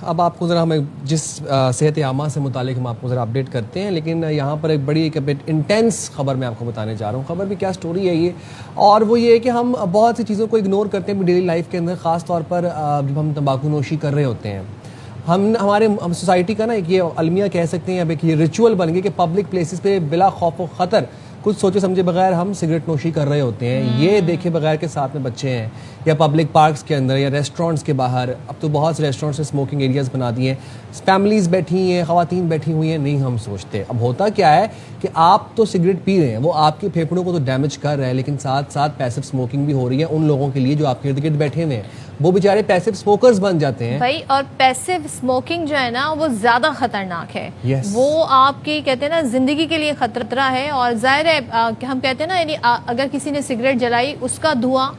اب آپ کو ذرا ہمیں جس صحت عامہ سے متعلق ہم آپ کو ذرا اپڈیٹ کرتے ہیں، لیکن یہاں پر ایک بڑی انٹینس خبر میں آپ کو بتانے جا رہا ہوں. خبر بھی کیا سٹوری ہے یہ، اور وہ یہ ہے کہ ہم بہت سی چیزوں کو اگنور کرتے ہیں ڈیلی لائف کے اندر، خاص طور پر جب ہم تمباکو نوشی کر رہے ہوتے ہیں. ہمارے سوسائٹی کا نا ایک یہ المیہ کہہ سکتے ہیں، اب ایک یہ ریچول بن گیا کہ پبلک پلیسز پہ بلا خوف و خطر کچھ سوچے سمجھے بغیر ہم سگریٹ نوشی کر رہے ہوتے ہیں. یہ دیکھے بغیر کہ ساتھ میں بچے ہیں، یا پبلک پارکس کے اندر، یا ریسٹورینٹس کے باہر. اب تو بہت سے ریسٹورینٹس سے اسموکنگ ایریاز بنا دیے ہیں، فیملیز بیٹھی ہیں، خواتین بیٹھی ہوئی ہیں. نہیں ہم سوچتے. اب ہوتا کیا ہے کہ آپ تو سگریٹ پی رہے ہیں، وہ آپ کے پھیپھڑوں کو تو ڈیمیج کر رہا ہے، لیکن ساتھ ساتھ پیسو اسموکنگ بھی ہو رہی ہے ان لوگوں کے لیے جو آپ کے ارد گرد بیٹھے ہوئے ہیں. وہ بیچارے پیسو اسموکرز بن جاتے ہیں بھائی. اور پیسو اسموکنگ جو ہے نا وہ زیادہ خطرناک ہے. وہ آپ کی کہتے ہیں نا زندگی کے لیے خطرہ ہے. اور ظاہر ہے ہم کہتے ہیں نا یعنی اگر کسی نے سگریٹ جلائی، اس کا دھواں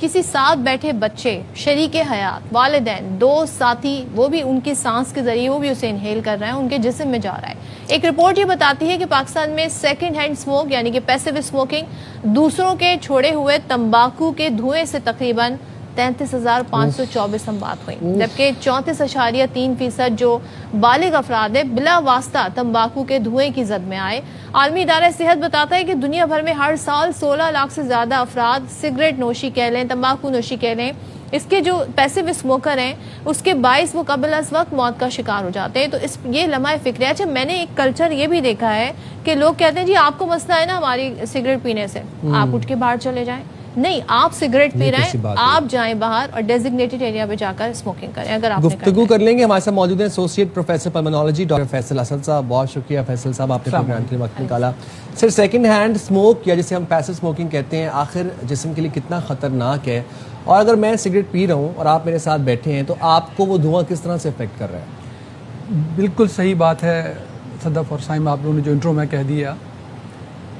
کسی ساتھ بیٹھے بچے، شریک حیات، والدین، دوست، ساتھی، وہ بھی ان کی سانس کے ذریعے وہ بھی اسے انہیل کر رہے ہیں، ان کے جسم میں جا رہا ہے. ایک رپورٹ یہ بتاتی ہے کہ پاکستان میں سیکنڈ ہینڈ اسموک یعنی کہ پیسو اسموکنگ، دوسروں کے چھوڑے ہوئے تمباکو کے دھوئیں سے تقریباً 33,524 اموات ہوئی، جبکہ 34.3% جو بالغ افراد ہیں بلا واسطہ تمباکو کے دھوئیں کی زد میں آئے. عالمی ادارہ صحت بتاتا ہے کہ دنیا بھر میں ہر سال 16 لاکھ سے زیادہ افراد سگریٹ نوشی کہہ لیں، تمباکو نوشی کہہ لیں، اس کے جو پیسو اسموکر ہیں اس کے باعث وہ قبل از وقت موت کا شکار ہو جاتے ہیں. تو یہ لمحہ فکر ہے. اچھا میں نے ایک کلچر یہ بھی دیکھا ہے کہ لوگ کہتے ہیں جی آپ کو مسئلہ ہے نا ہماری سگریٹ پینے سے، آپ اٹھ کے باہر چلے جائیں. نہیں، آپ سگریٹ پی رہے ہیں، آپ جائیں باہر اور ڈیزگنیٹڈ ایریا پہ جا کر اسموکنگ کریں. اگر آپ گفتگو کر لیں گے. ہمارے ساتھ موجود ہیں associate professor pulmonology doctor Faisal Asad sahib. بہت شکریہ فیصل صاحب، آپ نے پروگرام کے لیے وقت نکالا. سر سیکنڈ ہینڈ اسموک یا جسے ہم پیسو اسموکنگ کہتے ہیں، آخر جسم کے لیے کتنا خطرناک ہے؟ اور اگر میں سگریٹ پی رہا ہوں اور آپ میرے ساتھ بیٹھے ہیں تو آپ کو وہ دھواں کس طرح سے افیکٹ کر رہا ہے؟ بالکل صحیح بات ہے صدف اور سائم، آپ لوگوں نے جو انٹرو میں کہہ دیا.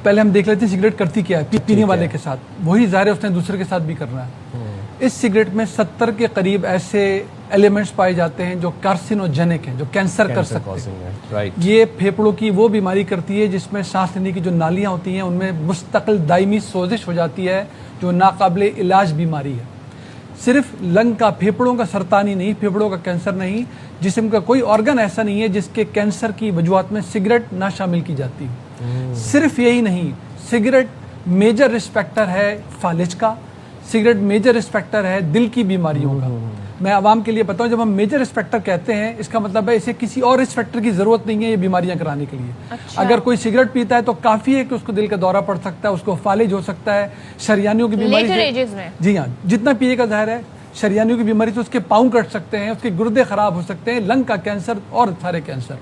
پہلے ہم دیکھ لیتے ہیں سگریٹ کرتی کیا ہے پینے والے کے ساتھ، وہی ظاہر ہے اس نے دوسرے کے ساتھ بھی کرنا ہے. اس سگریٹ میں 70 کے قریب ایسے ایلیمنٹس پائے جاتے ہیں جو کارسینوجینک ہیں، جو کینسر کر سکتے ہیں. یہ پھیپھڑوں کی وہ بیماری کرتی ہے جس میں سانس لینے کی جو نالیاں ہوتی ہیں ان میں مستقل دائمی سوزش ہو جاتی ہے، جو ناقابل علاج بیماری ہے. صرف لنگ کا، پھیپھڑوں کا سرطانی نہیں، پھیپھڑوں کا کینسر نہیں، جسم کا کوئی آرگن ایسا نہیں ہے جس کے کینسر کی وجوہات میں سگریٹ نہ شامل کی جاتی. صرف یہی نہیں، سگریٹ میجر رسپیکٹر ہے فالج کا، سگریٹ میجر رسپیکٹر ہے دل کی بیماریوں کا. میں عوام کے لیے بتاؤں، جب ہم میجر رسپیکٹر کہتے ہیں اس کا مطلب ہے اسے کسی اور رسپیکٹر کی ضرورت نہیں ہے یہ بیماریاں کرانے کے لیے. اگر کوئی سگریٹ پیتا ہے تو کافی ہے کہ اس کو دل کا دورہ پڑ سکتا ہے، اس کو فالج ہو سکتا ہے، شریانیوں کی بیماری، جی ہاں جتنا پیے کا ظاہر ہے، شریانیوں کی بیماری سے اس کے پاؤں کٹ سکتے ہیں، اس کے گردے خراب ہو سکتے ہیں، لنگ کا کینسر اور سارے کینسر.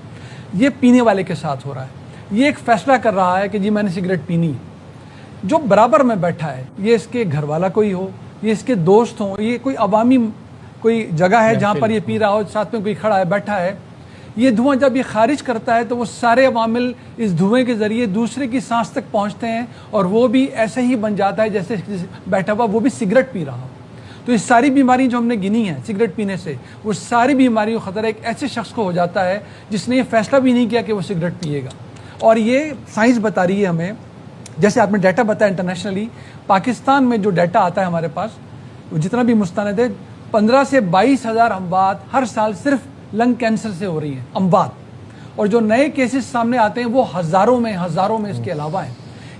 یہ پینے والے کے ساتھ ہو رہا ہے. یہ ایک فیصلہ کر رہا ہے کہ جی میں نے سگریٹ پینی. جو برابر میں بیٹھا ہے، یہ اس کے گھر والا کوئی ہو، یہ اس کے دوست ہوں، یہ کوئی عوامی کوئی جگہ ہے جہاں پر یہ پی رہا ہو، ساتھ میں کوئی کھڑا ہے بیٹھا ہے، یہ دھواں جب یہ خارج کرتا ہے تو وہ سارے عوامل اس دھوئیں کے ذریعے دوسرے کی سانس تک پہنچتے ہیں اور وہ بھی ایسے ہی بن جاتا ہے جیسے بیٹھا ہوا وہ بھی سگریٹ پی رہا ہو. تو یہ ساری بیماری جو ہم نے گنی ہیں سگریٹ پینے سے، وہ ساری بیماریوں کا خطرہ ایک ایسے شخص کو ہو جاتا ہے جس نے یہ فیصلہ بھی نہیں کیا کہ وہ سگریٹ پیے گا. اور یہ سائنس بتا رہی ہے ہمیں، جیسے آپ نے ڈیٹا بتایا انٹرنیشنلی، پاکستان میں جو ڈیٹا آتا ہے ہمارے پاس وہ جتنا بھی مستند ہے، 15 سے 22 ہزار اموات ہر سال صرف لنگ کینسر سے ہو رہی ہیں اموات. اور جو نئے کیسز سامنے آتے ہیں وہ ہزاروں میں اس کے علاوہ ہیں.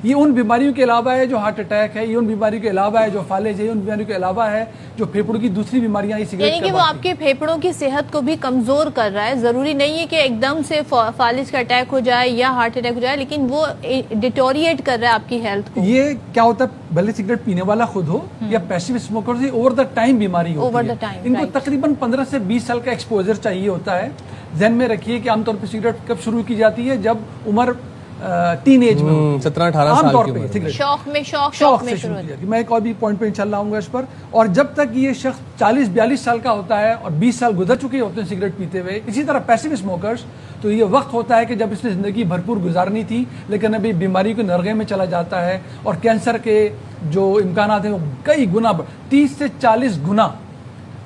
یہ ان بیماریوں کے علاوہ ہے جو ہارٹ اٹیک ہے، یہ ان بیماریوں کے علاوہ ہے جو فالج ہے، یہ ان بیماریوں کے علاوہ ہے جو پھیپھڑوں کی دوسری بیماریاں یہ سگریٹ یعنی کہ وہ آپ کے پھیپھڑوں کی صحت کو بھی کمزور کر رہا ہے. ضروری نہیں ہے کہ ایک دم سے فالج کا اٹیک ہو جائے یا ہارٹ اٹیک ہو جائے، لیکن وہ ڈیٹوریٹ کر رہا ہے آپ کی ہیلتھ کو. یہ کیا ہوتا ہے، بھلے سگریٹ پینے والا خود ہو یا پیسو اسموکر سے اوور دا ٹائم بیماری ہوتی ہے. ان کو تقریباً 15 سے 20 سال کا ایکسپوجر چاہیے ہوتا ہے. ذہن میں رکھیے کہ عام طور پہ سگریٹ کب شروع کی جاتی ہے، جب عمر ٹین ایج میں 17-18 عام طور سال پہ شوق میں شروع کیا. میں ایک اور بھی پوائنٹ پہ چل رہا ہوں گا اس پر. اور جب تک یہ شخص 40-42 سال کا ہوتا ہے اور 20 سال گزر چکے ہوتے ہیں سگریٹ پیتے ہوئے، اسی طرح پیسو اسموکرز، تو یہ وقت ہوتا ہے کہ جب اس نے زندگی بھرپور گزارنی تھی لیکن ابھی بیماری کے نرغے میں چلا جاتا ہے اور کینسر کے جو امکانات ہیں وہ کئی گنا 30 سے 40 گنا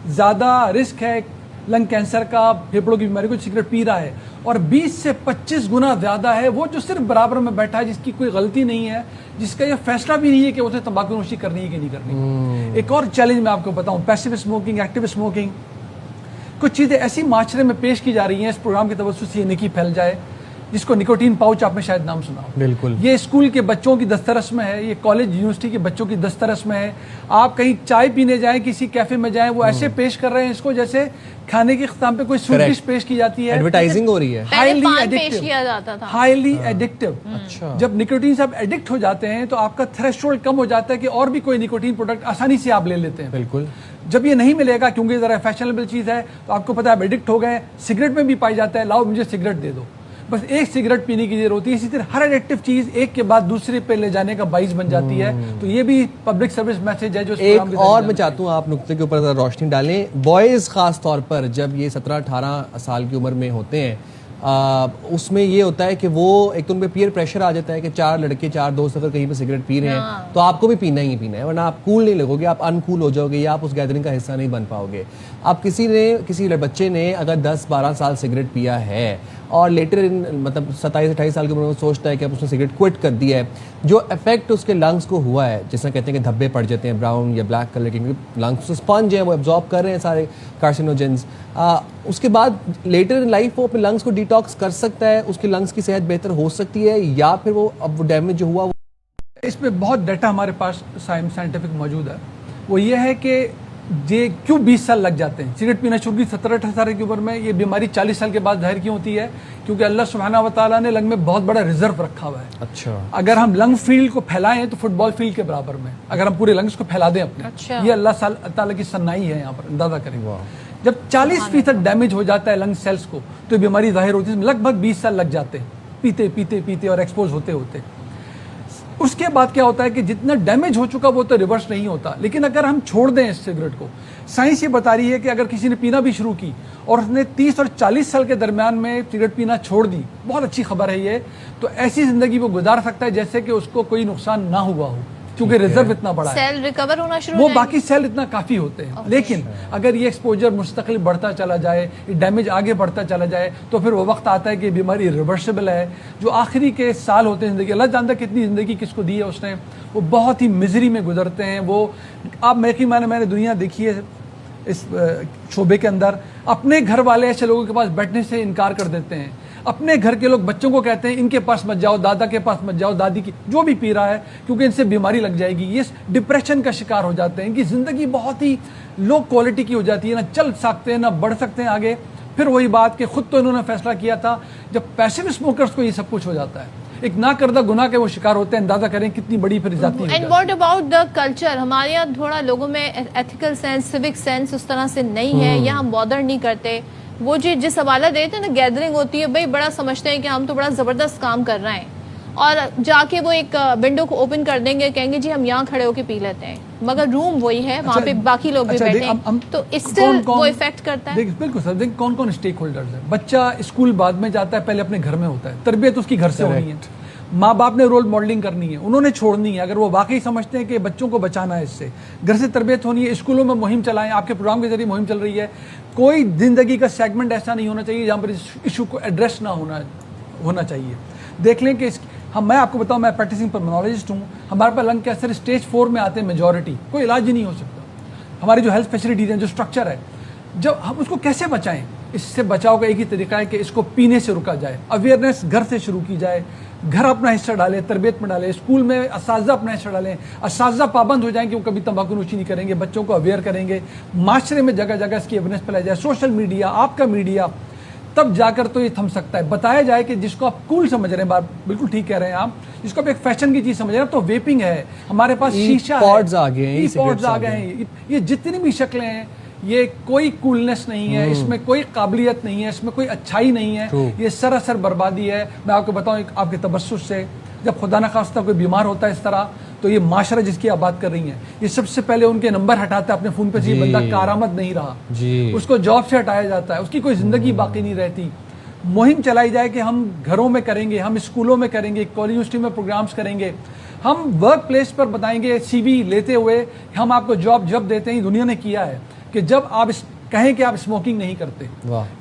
زیادہ رسک ہے لنگ کینسر کا، پھیپھڑوں کی بیماری کو سگریٹ پی رہا ہے. اور 20 سے 25 گنا زیادہ ہے وہ جو صرف برابر میں بیٹھا ہے، جس کی کوئی غلطی نہیں ہے، جس کا یہ فیصلہ بھی نہیں ہے کہ اسے تمباکو نوشی کرنی ہے کہ نہیں کرنی. ایک اور چیلنج میں آپ کو بتاؤں، پیسو اسموکنگ، ایکٹیو اسموکنگ. کچھ چیزیں ایسی معاشرے میں پیش کی جا رہی ہیں اس پروگرام کی توسط سے یہ نکی پھیل جائے، جس کو نکوٹین پاؤچ آپ نے شاید نام سنا ہو. بالکل. یہ اسکول کے بچوں کی دسترس میں ہے، یہ کالج یونیورسٹی کے بچوں کی دسترس میں ہے. آپ کہیں چائے پینے جائیں، کسی کیفے میں جائیں، وہ ایسے پیش کر رہے ہیں اس کو جیسے کھانے کے اختتام پہ کوئی سویٹ ڈش پیش کی جاتی ہے. ایڈورٹائزنگ ہو رہی ہے. ہائیلی پیش کیا جاتا تھا. Highly addictive. جب نکوٹین سے آپ ایڈکٹ ہو جاتے ہیں تو آپ کا تھریشولڈ کم ہو جاتا ہے کہ اور بھی کوئی نکوٹین پروڈکٹ آسانی سے آپ لے لیتے ہیں. بالکل. جب یہ نہیں ملے گا کیونکہ ذرا فیشنیبل چیز ہے تو آپ کو پتا ہے آپ ایڈکٹ ہو گئے. سگریٹ میں بھی پائی جاتا ہے، لاؤ مجھے سگریٹ دے دو، بس ایک سگریٹ پینے کی ضرورت ہوتی ہے. اسی طرح ہر ایڈکٹیو چیز ایک کے بعد دوسرے پہ لے جانے کا باعث بن جاتی ہے. تو یہ بھی پبلک سروس میسج ہے جو ایک اور میں چاہتا ہوں آپ نقطے کے اوپر ذرا روشنی ڈالیں. بوائز خاص طور پر جب یہ 17-18 سال کی عمر میں ہوتے ہیں، اس میں یہ ہوتا ہے کہ وہ ایک تو ان پہ پیئر پریشر آ جاتا ہے کہ 4 لڑکے 4 دوست اگر کہیں پہ سگریٹ پی رہے ہیں تو آپ کو بھی پینا ہی پینا ہے، ورنہ آپ کول نہیں لگو گے، آپ انکول ہو جاؤ گے یا آپ اس گیدرنگ کا حصہ نہیں بن پاؤ گے. اب کسی بچے نے اگر 10-12 سال سگریٹ پیا ہے اور لیٹر مطلب 27-28 سال کی عمر میں سوچتا ہے کہ اب اس نے سگریٹ کوئٹ کر دیا ہے، جو افیکٹ اس کے لنگس کو ہوا ہے، جس طرح کہتے ہیں کہ دھبے پڑ جاتے ہیں براؤن یا بلیک کلر کے، کیونکہ لنگس اسپنج ہیں، وہ ایبزارب کر رہے ہیں سارے کارسینوجنز. اس کے بعد لیٹر ان لائف وہ اپنے لنگس کو ڈیٹاکس کر سکتا ہے، اس کی لنگس کی صحت بہتر ہو سکتی ہے، یا پھر وہ اب وہ ڈیمیج جو ہوا اس پہ بہت ڈیٹا ہمارے پاس سائنٹیفک موجود ہے. وہ یہ ہے کہ یہ کیوں 20 سال لگ جاتے ہیں سگریٹ پینا شروع کی 17-18 سال کی عمر میں. یہ بیماری 40 سال کے بعد ظاہر کیوں ہوتی ہے؟ کیونکہ اللہ سبحانہ و تعالیٰ نے لنگ میں بہت بڑا ریزرو رکھا ہوا ہے. اچھا. اگر ہم لنگ فیلڈ کو پھیلائیں تو فٹ بال فیلڈ کے برابر میں، اگر ہم پورے لنگس کو پھیلا دیں اپنے، یہ اللہ تعالیٰ کی صنائی ہے. یہاں پر اندازہ کریں جب 40% ڈیمیج ہو جاتا ہے لنگ سیلز کو تو بیماری ظاہر ہوتی ہے. لگ بھگ 20 سال لگ جاتے ہیں پیتے پیتے پیتے اور ایکسپوز ہوتے ہوتے. اس کے بعد کیا ہوتا ہے کہ جتنا ڈیمیج ہو چکا وہ تو ریورس نہیں ہوتا. لیکن اگر ہم چھوڑ دیں اس سگریٹ کو، سائنس یہ بتا رہی ہے کہ اگر کسی نے پینا بھی شروع کی اور اس نے 30 اور 40 سال کے درمیان میں سگریٹ پینا چھوڑ دی، بہت اچھی خبر ہے یہ، تو ایسی زندگی وہ گزار سکتا ہے جیسے کہ اس کو کوئی نقصان نہ ہوا ہو، کیونکہ ریزرو اتنا بڑا ہے، سیل ریکور ہونا شروع وہ باقی سیل اتنا کافی ہوتے ہیں. لیکن اگر یہ ایکسپوجر مستقل بڑھتا چلا جائے، یہ ڈیمیج آگے بڑھتا چلا جائے، تو پھر وہ وقت آتا ہے کہ بیماری ریورسیبل ہے. جو آخری کے سال ہوتے ہیں زندگی، اللہ جانتا ہے کتنی زندگی کس کو دی ہے اس نے، وہ بہت ہی مزری میں گزرتے ہیں. وہ آپ میں نے دنیا دیکھی ہے اس شعبے کے اندر. اپنے گھر والے ایسے لوگوں کے پاس بیٹھنے سے انکار کر دیتے ہیں. اپنے گھر کے لوگ بچوں کو کہتے ہیں ان کے پاس مت جاؤ، دادا کے پاس مت جاؤ، دادی کی جو بھی پی رہا ہے، کیونکہ ان سے بیماری لگ جائے گی. یہ ڈپریشن کا شکار ہو جاتے ہیں. ان کی زندگی بہت ہی لو کوالٹی کی ہو جاتی ہے، نہ چل سکتے ہیں نہ بڑھ سکتے ہیں آگے. پھر وہی بات کہ خود تو انہوں نے فیصلہ کیا تھا. جب پیسو اسموکرز کو یہ سب کچھ ہو جاتا ہے، ایک نہ کردہ گناہ کے وہ شکار ہوتے ہیں. اندازہ کریں کتنی بڑی پھر ذاتی. And what about the culture? ہمارے یہاں تھوڑا لوگوں میں ایتھیکل سینس، سیوک سینس اس طرح سے نہیں ہے، یا ہم بادر نہیں کرتے. وہ جس حوالہ دیتے ہیں نا، گیدرنگ ہوتی ہے، بھائی بڑا سمجھتے ہیں کہ ہم تو بڑا زبردست کام کر رہے ہیں، اور جا کے وہ ایک ونڈو کو اوپن کر دیں گے، کہیں گے جی ہم یہاں کھڑے ہو کے پی لیتے ہیں، مگر روم وہی ہے، وہاں پہ باقی لوگ بھی بیٹھے ہیں، تو اسٹل وہ افیکٹ کرتا ہے. بالکل سر، دیکھ کون کون اسٹیک ہولڈرز ہیں. بچہ اسکول بعد میں جاتا ہے، پہلے اپنے گھر میں ہوتا ہے، تربیت اس کی گھر سے ہونی ہے. ماں باپ نے رول ماڈلنگ کرنی ہے، انہوں نے چھوڑنی ہے. اگر وہ واقعی سمجھتے ہیں کہ بچوں کو بچانا ہے، اس سے گھر سے تربیت ہونی ہے. اسکولوں میں مہم چلائیں، آپ کے پروگرام کے ذریعے مہم چل رہی ہے. کوئی زندگی کا سیگمنٹ ایسا نہیں ہونا چاہیے جہاں پر اس ایشو کو ایڈریس نہ ہونا چاہیے. دیکھ لیں کہ میں آپ کو بتاؤں، میں پریکٹسنگ پلمونالوجسٹ ہوں. ہمارے پاس لنگ کینسر اسٹیج 4 میں آتے ہیں میجورٹی، کوئی علاج ہی نہیں ہو سکتا. ہماری جو ہیلتھ فیسلٹیز ہیں، جو اسٹرکچر ہے، جب ہم اس کو کیسے بچائیں؟ اس سے بچاؤ کا ایک ہی طریقہ ہے کہ اس کو پینے سے رکا جائے. اویئرنیس گھر سے شروع کی جائے، گھر اپنا حصہ ڈالے، تربیت میں ڈالے، اسکول میں اساتذہ اپنا حصہ ڈالیں. اساتذہ پابند ہو جائیں کہ وہ کبھی تمباکو نوشی نہیں کریں گے، بچوں کو اویئر کریں گے. معاشرے میں جگہ جگہ اس کی اویئرنیس پھیلائی جائے، سوشل میڈیا، آپ کا میڈیا، تب جا کر تو یہ تھم سکتا ہے. بتایا جائے کہ جس کو آپ کول سمجھ رہے ہیں، بات بالکل ٹھیک کہہ رہے ہیں آپ، جس کو آپ ایک فیشن کی چیز سمجھ رہے ہیں، تو ویپنگ ہے، ہمارے پاس شیشہ ہے، پوڈز آ گئے ہیں. یہ جتنی بھی شکلیں ہیں، یہ کوئی کولنس نہیں ہے، اس میں کوئی قابلیت نہیں ہے، اس میں کوئی اچھائی نہیں ہے. یہ سراسر بربادی ہے. میں آپ کو بتاؤں آپ کے تبسس سے، جب خدا نخواستہ کوئی بیمار ہوتا ہے اس طرح، تو یہ معاشرہ جس کی آپ بات کر رہی ہیں، یہ سب سے پہلے ان کے نمبر ہٹاتا ہے اپنے فون پہ. یہ بندہ کارآمد نہیں رہا، اس کو جاب سے ہٹایا جاتا ہے، اس کی کوئی زندگی باقی نہیں رہتی. مہم چلائی جائے کہ ہم گھروں میں کریں گے، ہم اسکولوں میں کریں گے، کالج یونیورسٹی میں پروگرامز کریں گے، ہم ورک پلیس پر بتائیں گے سی وی لیتے ہوئے ہم آپ کو جاب جب دیتے ہیں. دنیا نے کیا ہے کہ جب آپ کہیں کہ آپ اسموکنگ نہیں کرتے،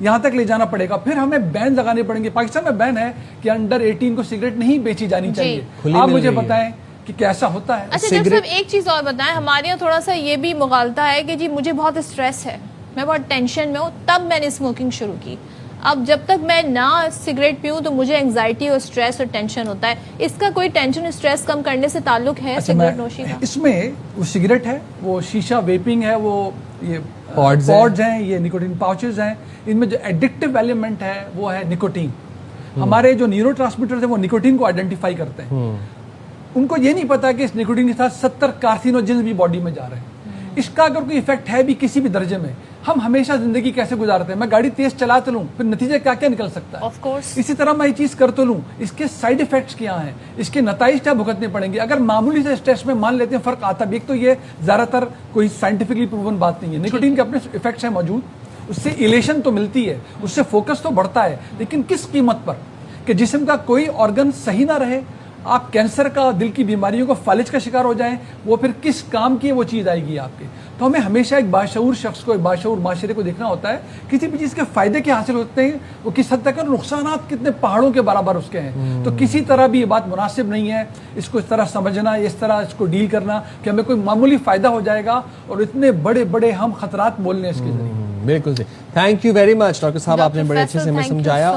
یہاں تک لے جانا پڑے گا. پھر ہمیں بین لگانے پڑیں گے. پاکستان میں بین ہے کہ انڈر 18 کو سگریٹ نہیں بیچی جانی چاہیے. آپ مجھے بتائیں کہ کیسا ہوتا ہے. اچھا ڈاکٹر صاحب ایک چیز اور بتائیں، ہمارے یہاں تھوڑا سا یہ بھی مغالطہ ہے کہ جی مجھے بہت اسٹریس ہے، میں بہت ٹینشن میں ہوں، تب میں نے اسموکنگ شروع کی. اب جب تک میں نہ سگریٹ پیوں تو مجھے انگزائٹی اور اسٹریس اور ٹینشن ہوتا ہے. اس کا کوئی ٹینشن اسٹریس کم کرنے سے تعلق ہے سگریٹ نوشی کا؟ اس میں وہ سگریٹ ہے، وہ شیشہ ویپنگ ہے، وہ یہ پوڈز ہیں، یہ نکوٹین پاؤچز ہیں. ان میں جو ایڈکٹیو ایلیمنٹ ہے وہ ہے نکوٹین. ہمارے جو نیورو ٹرانسمیٹرز ہیں وہ نکوٹین کو آئیڈینٹیفائی کرتے ہیں. ان کو یہ نہیں پتا کہ اس نکوٹین کے ساتھ 70 کارسینوجنز بھی باڈی میں جا رہے ہیں. اس کا اگر کوئی ایفیکٹ ہے بھی کسی بھی درجے میں، ہم ہمیشہ زندگی کیسے گزارتے ہیں؟ میں گاڑی تیز چلاتا لوں، پھر نتیجے کیا کیا نکل سکتا ہے؟ Of course. اسی طرح میں یہ چیز کرتا لوں، اس کے سائیڈ ایفیکٹس کیا ہیں، اس کے نتائج کیا بھگتنے پڑیں گے. اگر معمولی سے اسٹریس میں مان لیتے ہیں فرق آتا بھی. ایک تو یہ زیادہ تر کوئی سائنٹیفکلی پروون بات نہیں ہے. نکوٹین کے اپنے ایفیکٹس ہیں موجود، اس سے ایلیشن تو ملتی ہے، اس سے فوکس تو بڑھتا ہے، لیکن کس قیمت پر؟ کہ جسم کا کوئی آرگن صحیح نہ رہے، آپ کینسر کا، دل کی بیماریوں کو، فالج کا شکار ہو جائیں، وہ پھر کس کام کی وہ چیز آئے گی آپ کے. تو ہمیں ہمیشہ ایک باشعور شخص کو، ایک باشعور معاشرے کو دیکھنا ہوتا ہے. کسی بھی چیز کے فائدے کیا حاصل ہوتے ہیں، وہ کس حد تک، اور نقصانات کتنے پہاڑوں کے برابر اس کے ہیں. تو کسی طرح بھی یہ بات مناسب نہیں ہے اس کو اس طرح سمجھنا، اس طرح اس کو ڈیل کرنا کہ ہمیں کوئی معمولی فائدہ ہو جائے گا اور اتنے بڑے بڑے ہم خطرات بولنے اس کے ذریعے. بالکل. Thank you very much doctor صاحب، آپ نے بڑے اچھے سے ہمیں سمجھایا.